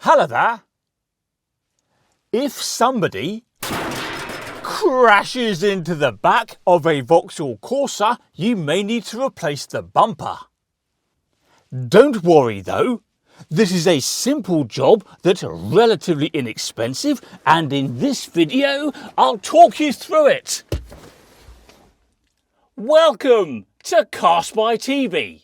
Hello there. If somebody crashes into the back of a Vauxhall Corsa, you may need to replace the bumper. Don't worry though, this is a simple job that's relatively inexpensive, and in this video I'll talk you through it. Welcome to CarSpyTV.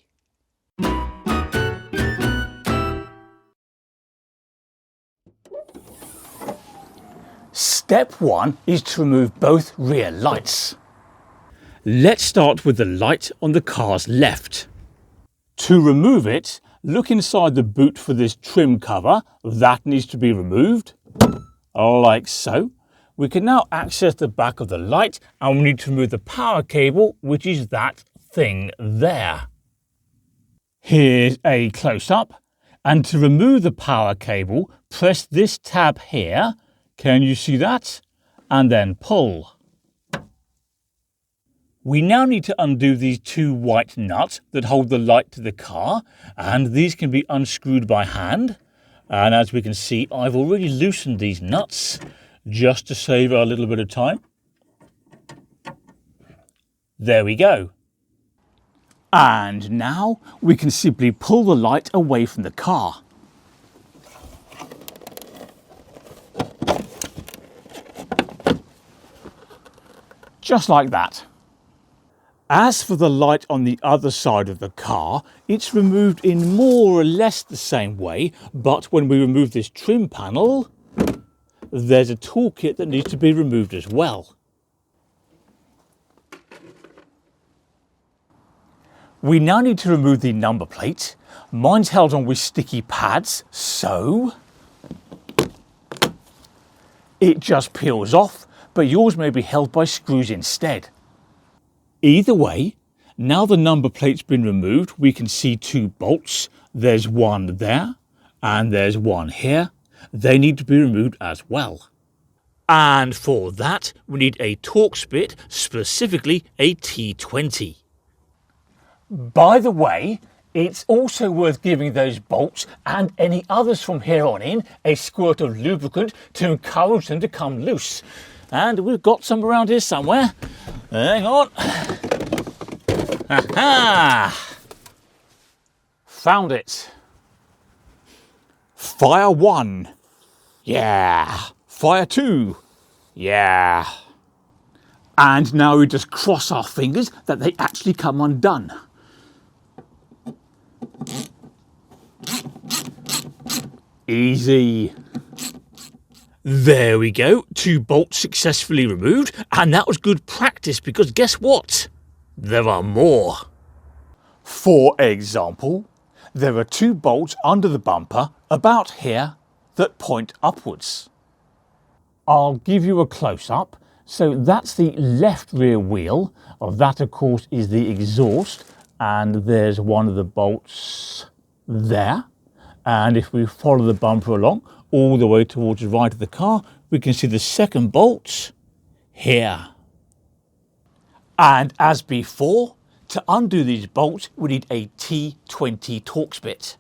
Step 1 is to remove both rear lights. Let's start with the light on the car's left. To remove it, look inside the boot for this trim cover. That needs to be removed, like so. We can now access the back of the light, and we need to remove the power cable, which is that thing there. Here's a close-up, and to remove the power cable, press this tab here. Can you see that? And then pull. We now need to undo these two white nuts that hold the light to the car, and these can be unscrewed by hand. And as we can see, I've already loosened these nuts just to save a little bit of time. There we go. And now we can simply pull the light away from the car. Just like that. As for the light on the other side of the car, it's removed in more or less the same way, but when we remove this trim panel, there's a toolkit that needs to be removed as well. We now need to remove the number plate. Mine's held on with sticky pads, so it just peels off, but yours may be held by screws instead. Either way, now the number plate's been removed, we can see two bolts. There's one there, and there's one here. They need to be removed as well. And for that, we need a Torx bit, specifically a T20. By the way, it's also worth giving those bolts and any others from here on in a squirt of lubricant to encourage them to come loose. And we've got some around here somewhere. Hang on. Ha-ha! Found it. Fire 1. Yeah. Fire 2. Yeah. And now we just cross our fingers that they actually come undone. Easy. There we go, 2 bolts successfully removed, and that was good practice because guess what? There are more. For example, there are 2 bolts under the bumper about here that point upwards. I'll give you a close-up. So that's the left rear wheel. That of course is the exhaust, and there's one of the bolts there. And if we follow the bumper along all the way towards the right of the car, we can see the second bolt here. And as before, to undo these bolts, we need a T20 Torx bit.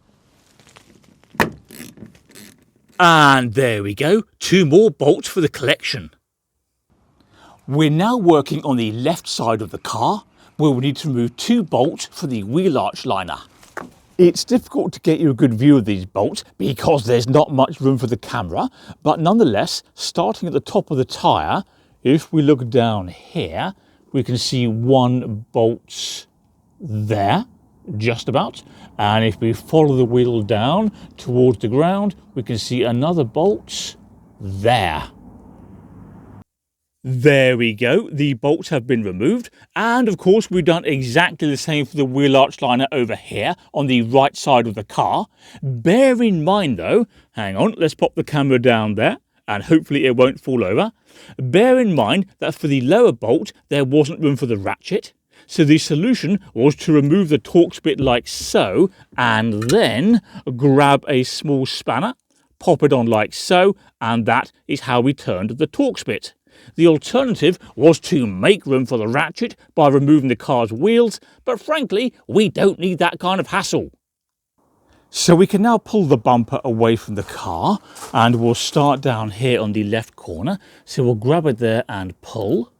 And there we go, 2 more bolts for the collection. We're now working on the left side of the car, where we need to remove 2 bolts for the wheel arch liner. It's difficult to get you a good view of these bolts because there's not much room for the camera, but nonetheless, starting at the top of the tyre, if we look down here, we can see 1 bolt there, just about. And if we follow the wheel down towards the ground, we can see another bolt there. There we go, the bolts have been removed, and of course we've done exactly the same for the wheel arch liner over here on the right side of the car. Bear in mind though, hang on, let's pop the camera down there and hopefully it won't fall over. Bear in mind that for the lower bolt there wasn't room for the ratchet, so the solution was to remove the Torx bit like so and then grab a small spanner, pop it on like so, and that is how we turned the Torx bit. The alternative was to make room for the ratchet by removing the car's wheels, but frankly, we don't need that kind of hassle. So we can now pull the bumper away from the car, and we'll start down here on the left corner. So we'll grab it there and pull,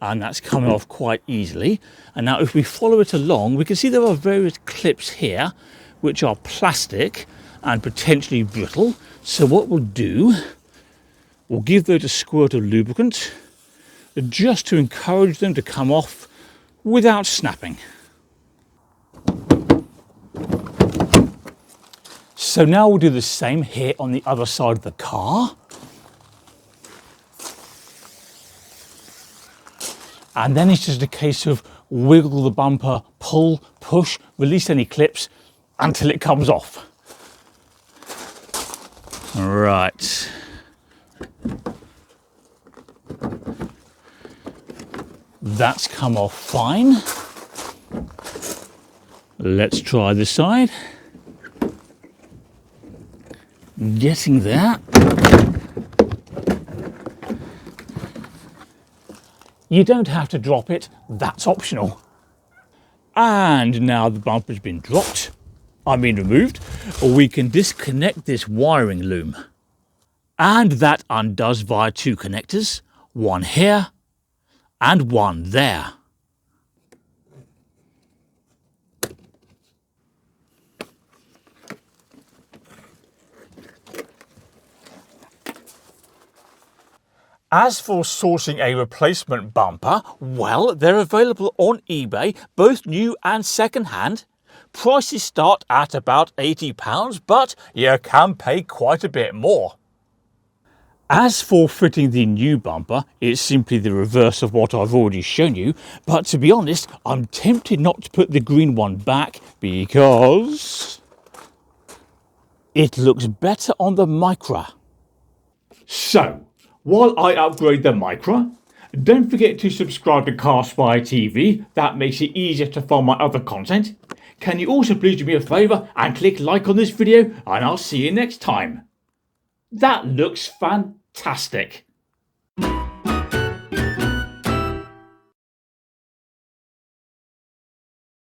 and that's coming off quite easily. And now if we follow it along, we can see there are various clips here which are plastic and potentially brittle. So what we'll do, we'll give those a squirt of lubricant just to encourage them to come off without snapping. So now we'll do the same here on the other side of the car. And then it's just a case of wiggle the bumper, pull, push, release any clips until it comes off. Right. That's come off fine. Let's try this side. Getting there. You don't have to drop it, that's optional. And now the bumper's been removed, we can disconnect this wiring loom. And that undoes via two connectors, one here and one there. As for sourcing a replacement bumper, well, they're available on eBay, both new and second-hand. Prices start at about £80, but you can pay quite a bit more. As for fitting the new bumper, it's simply the reverse of what I've already shown you, but to be honest, I'm tempted not to put the green one back because it looks better on the Micra. So, while I upgrade the Micra, don't forget to subscribe to CarSpyTV, that makes it easier to find my other content. Can you also please do me a favour and click like on this video, and I'll see you next time. That looks fantastic.